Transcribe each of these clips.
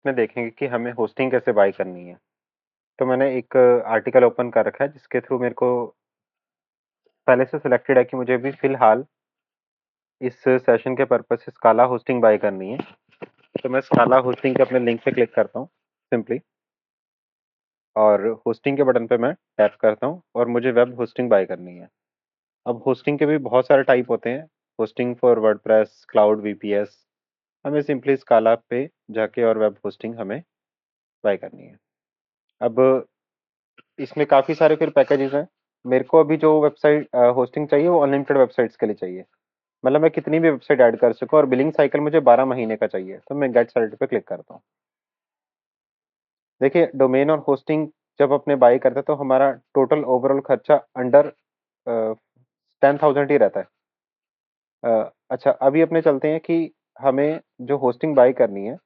में देखेंगे कि हमें होस्टिंग कैसे बाय करनी है। तो मैंने एक आर्टिकल ओपन कर रखा है जिसके थ्रू मेरे को पहले से सिलेक्टेड है कि मुझे भी फ़िलहाल इस सेशन के पर्पज़ से स्काला होस्टिंग बाय करनी है। तो मैं स्काला होस्टिंग के अपने लिंक पे क्लिक करता हूँ सिंपली, और होस्टिंग के बटन पे मैं टैप करता हूँ और मुझे वेब होस्टिंग बाय करनी है। अब होस्टिंग के भी बहुत सारे टाइप होते हैं, hosting for WordPress, cloud VPS. हमें सिंपली स्काला पे जाके और वेब होस्टिंग हमें बाय करनी है। अब इसमें काफ़ी सारे फिर पैकेजेस हैं। मेरे को अभी जो वेबसाइट होस्टिंग चाहिए वो अनलिमिटेड वेबसाइट्स के लिए चाहिए। मतलब मैं कितनी भी वेबसाइट ऐड कर सकूँ, और बिलिंग साइकिल मुझे 12 महीने का चाहिए। तो मैं गेट स्टार्टेड पे क्लिक करता हूँ। देखिए, डोमेन और होस्टिंग जब अपने बाय करते हैं तो हमारा टोटल ओवरऑल खर्चा अंडर 10,000 ही रहता है। अच्छा, अभी अपने चलते हैं कि हमें जो होस्टिंग बाय करनी है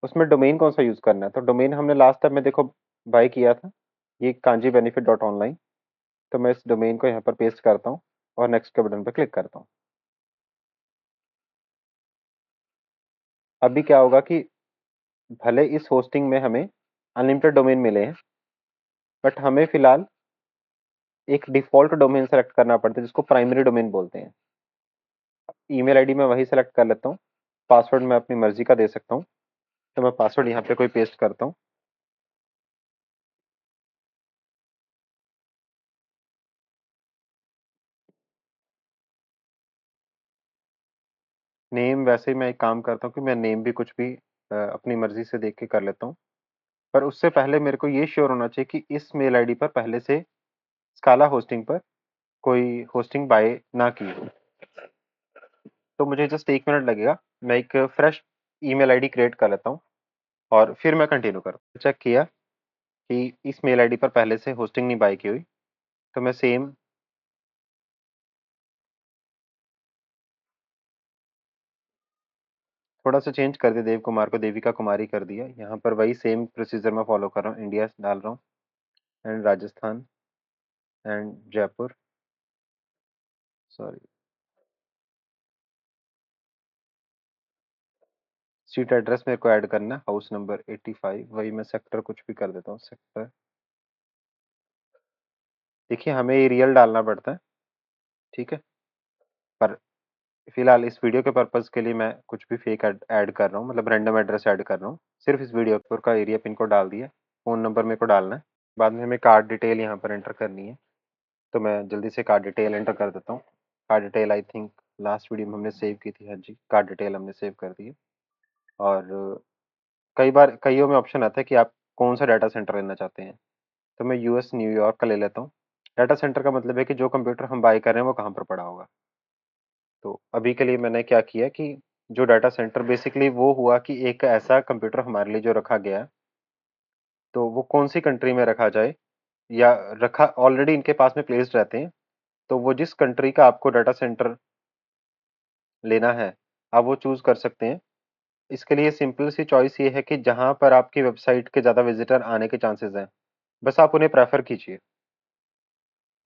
उसमें डोमेन कौन सा यूज़ करना है। तो डोमेन हमने लास्ट टाइम में देखो बाय किया था, ये कांजी बेनिफिट डॉट ऑनलाइन। तो मैं इस डोमेन को यहाँ पर पेस्ट करता हूँ और नेक्स्ट के बटन पर क्लिक करता हूँ। अभी क्या होगा कि भले इस होस्टिंग में हमें अनलिमिटेड डोमेन मिले हैं, बट हमें फिलहाल एक डिफ़ॉल्ट डोमेन सेलेक्ट करना पड़ता है जिसको प्राइमरी डोमेन बोलते हैं। ईमेल आईडी मैं वही सेलेक्ट कर लेता हूँ। पासवर्ड मैं अपनी मर्ज़ी का दे सकता हूँ। तो मैं पासवर्ड यहाँ पे कोई पेस्ट करता हूँ। नेम वैसे ही मैं एक काम करता हूँ कि मैं नेम भी कुछ भी अपनी मर्ज़ी से देख के कर लेता हूँ। पर उससे पहले मेरे को ये श्योर होना चाहिए कि इस मेल आईडी पर पहले से स्काला होस्टिंग पर कोई होस्टिंग बाय ना की हो। तो मुझे जस्ट 1 मिनट लगेगा। मैं एक फ्रेश ईमेल आईडी क्रिएट कर लेता हूँ और फिर मैं कंटिन्यू करूँ। चेक किया कि इस मेल आईडी पर पहले से होस्टिंग नहीं बाय की हुई। तो मैं सेम थोड़ा-सा चेंज कर दिया, देव कुमार को देविका कुमारी कर दिया। यहाँ पर वही सेम प्रोसीजर मैं फॉलो कर रहा हूँ। इंडिया डाल रहा हूँ and Rajasthan and Jaipur, sorry, street address मेरे को ऐड करना है, हाउस नंबर 85। वही मैं सेक्टर कुछ भी कर देता हूँ, सेक्टर। देखिए, हमें ये रियल डालना पड़ता है, ठीक है? पर फिलहाल इस वीडियो के पर्पज़ के लिए मैं कुछ भी फेक ऐड ऐड कर रहा हूँ, मतलब रैंडम एड्रेस ऐड कर रहा हूँ। सिर्फ़ इस वीडियो पर का एरिया पिन कोड डाल दिया, फ़ोन नंबर मेरे को डालना है। बाद में हमें कार्ड डिटेल यहाँ पर एंटर करनी है। तो मैं जल्दी से कार्ड डिटेल एंटर कर देता हूँ। Card detail I think last video में हमने सेव की थी। हाँ जी, कार्ड डिटेल हमने सेव कर दी है। और कई बार कईयों में ऑप्शन आता है कि आप कौन-सा डाटा सेंटर लेना चाहते हैं। तो मैं यूएस न्यूयॉर्क का ले लेता हूँ। डाटा सेंटर का मतलब है कि जो कंप्यूटर हम बाय कर रहे हैं वो कहाँ पर पड़ा होगा। तो अभी के लिए मैंने क्या किया कि जो डाटा सेंटर बेसिकली वो हुआ कि एक ऐसा कंप्यूटर हमारे लिए जो रखा गया है, तो वो कौन-सी कंट्री में रखा जाए, या रखा ऑलरेडी इनके पास में प्लेस्ड रहते हैं। तो वो जिस कंट्री का आपको डाटा सेंटर लेना है, आप वो चूज़ कर सकते हैं। इसके लिए सिंपल सी चॉइस ये है कि जहाँ पर आपकी वेबसाइट के ज़्यादा विज़िटर आने के चांसेज़ हैं, बस आप उन्हें प्रेफ़र कीजिए।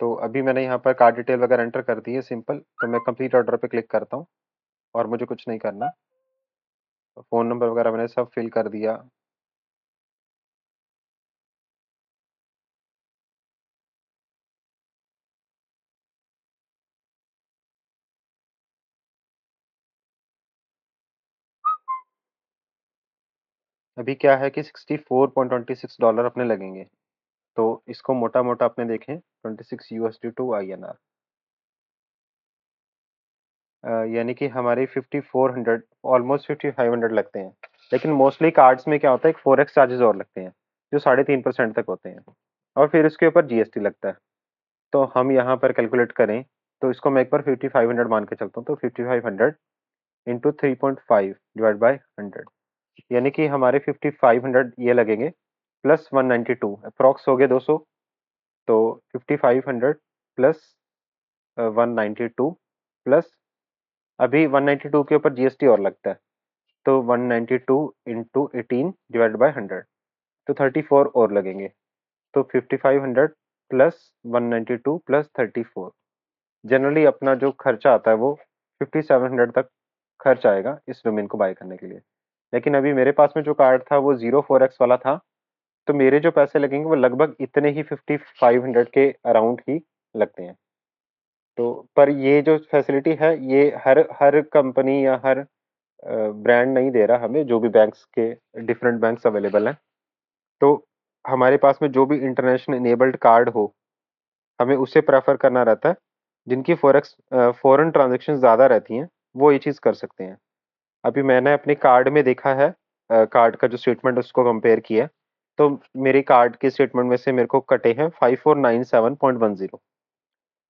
तो अभी मैंने यहाँ पर कार्ड डिटेल वगैरह एंटर कर दी है सिंपल। तो मैं कंप्लीट ऑर्डर पे क्लिक करता हूँ और मुझे कुछ नहीं करना। फ़ोन नंबर वगैरह मैंने सब फ़िल कर दिया। अभी क्या है कि $64.26 अपने लगेंगे। तो इसको मोटा-मोटा अपने देखें, 26 यूएसडी टू आईएनआर, यानी कि हमारे 5400 ऑलमोस्ट 5500 लगते हैं। लेकिन मोस्टली कार्ड्स में क्या होता है, एक फॉरेक्स चार्जेस और लगते हैं, जो 3.5% तक होते हैं, और फिर उसके ऊपर जीएसटी लगता है। तो हम यहाँ पर कैलकुलेट करें तो इसको मैं एक बार 5500 मान के चलता हूँ। तो 5500 इंटू 3.5 डिवाइड बाय 100, यानी कि हमारे 5500 ये लगेंगे, प्लस 192 अप्रॉक्स हो गए 200। तो 5500 प्लस 192 प्लस अभी 192 के ऊपर जीएसटी और लगता है। तो 192 इंटू 18 डिवाइड बाय 100, तो 34 और लगेंगे। तो 5500 प्लस 192 प्लस 34, जनरली अपना जो खर्चा आता है वो 5700 तक खर्च आएगा इस डोमेन को बाय करने के लिए। लेकिन अभी मेरे पास में जो कार्ड था वो 04x वाला था, तो मेरे जो पैसे लगेंगे वो लगभग इतने ही 5500 के अराउंड ही लगते हैं। तो पर ये जो फैसिलिटी है ये हर हर कंपनी या हर ब्रांड नहीं दे रहा हमें, जो भी बैंक्स के डिफरेंट बैंक्स अवेलेबल हैं। तो हमारे पास में जो भी इंटरनेशनल इनेबल्ड कार्ड हो, हमें उसे प्रेफर करना रहता है। जिनकी फॉरेक्स फॉरेन ट्रांजैक्शन ज़्यादा रहती हैं, वो ये चीज़ कर सकते हैं। अभी मैंने अपने कार्ड में देखा है, कार्ड का जो स्टेटमेंट उसको कंपेयर किया है, तो मेरे कार्ड के स्टेटमेंट में से मेरे को कटे हैं 5497.10।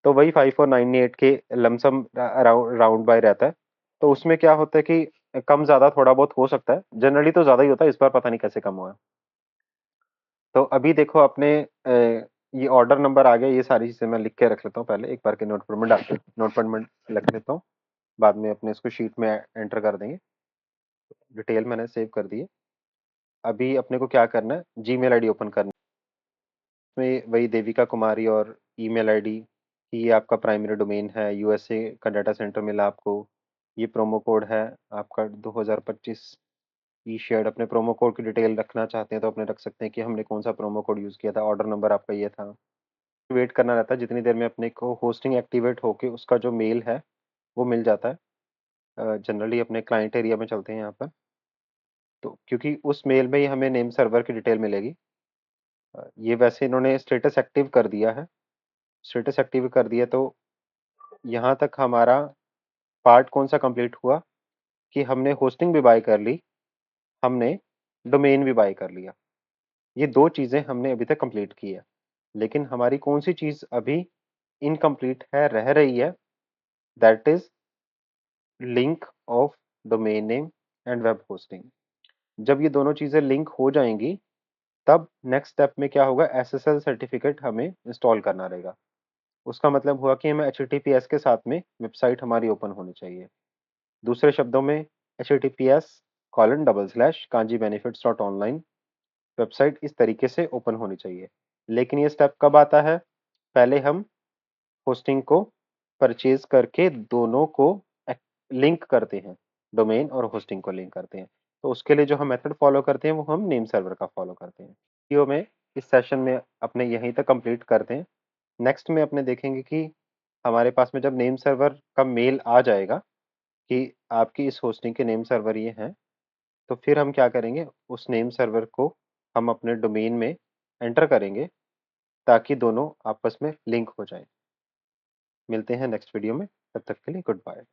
तो वही 5498 के लमसम राउंड बाय रहता है। तो उसमें क्या होता है कि कम ज़्यादा थोड़ा बहुत हो सकता है, जनरली तो ज़्यादा ही होता है, इस बार पता नहीं कैसे कम हुआ है। तो अभी देखो अपने ये ऑर्डर नंबर आ गया, ये सारी चीज़ें मैं लिख के रख लेता हूँ पहले, एक बार के नोटपैड में नोटपैड में लिख लेता हूँ, बाद में अपने इसको शीट में एंटर कर देंगे। डिटेल मैंने सेव कर दी है। अभी अपने को क्या करना है, जीमेल आईडी ओपन करना है। इसमें वही देविका कुमारी और ईमेल आईडी, ये आपका प्राइमरी डोमेन है, यूएसए का डाटा सेंटर मिला आपको। ये प्रोमो कोड है आपका 2025 ई शेयर्ड। अपने प्रोमो कोड की डिटेल रखना चाहते हैं तो अपने रख सकते हैं कि हमने कौन सा प्रोमो कोड यूज़ किया था। ऑर्डर नंबर आपका ये था। वेट करना रहता है जितनी देर में अपने को होस्टिंग एक्टिवेट होके उसका जो मेल है वो मिल जाता है। जनरली अपने क्लाइंट एरिया में चलते हैं यहाँ पर, तो क्योंकि उस मेल में ही हमें नेम सर्वर की डिटेल मिलेगी। ये वैसे इन्होंने स्टेटस एक्टिव कर दिया है। स्टेटस एक्टिव कर दिया तो यहाँ तक हमारा पार्ट कौन सा कंप्लीट हुआ कि हमने होस्टिंग भी बाय कर ली, हमने डोमेन भी बाय कर लिया। ये दो चीज़ें हमने अभी तक कंप्लीट की है। लेकिन हमारी कौन सी चीज़ अभी इनकम्प्लीट है, रह रही है, that is link of domain name and web hosting. जब ये दोनों चीज़ें लिंक हो जाएंगी तब नेक्स्ट स्टेप में क्या होगा, एसएसएल सर्टिफिकेट हमें इंस्टॉल करना रहेगा। उसका मतलब हुआ कि हमें एचटीटीपीएस के साथ में वेबसाइट हमारी ओपन होनी चाहिए। दूसरे शब्दों में https://kanjibenefits.online वेबसाइट इस तरीके से ओपन होनी चाहिए। लेकिन ये स्टेप कब आता है, पहले हम होस्टिंग को परचेज करके दोनों को लिंक करते हैं, डोमेन और होस्टिंग को लिंक करते हैं। तो उसके लिए जो हम मेथड फॉलो करते हैं वो हम नेम सर्वर का फॉलो करते हैं। वीडियो में इस सेशन में अपने यहीं तक कंप्लीट करते हैं। नेक्स्ट में अपने देखेंगे कि हमारे पास में जब नेम सर्वर का मेल आ जाएगा कि आपकी इस होस्टिंग के नेम सर्वर ये हैं, तो फिर हम क्या करेंगे, उस नेम सर्वर को हम अपने डोमेन में एंटर करेंगे ताकि दोनों आपस में लिंक हो जाए। मिलते हैं नेक्स्ट वीडियो में, तब तक के लिए गुड बाय।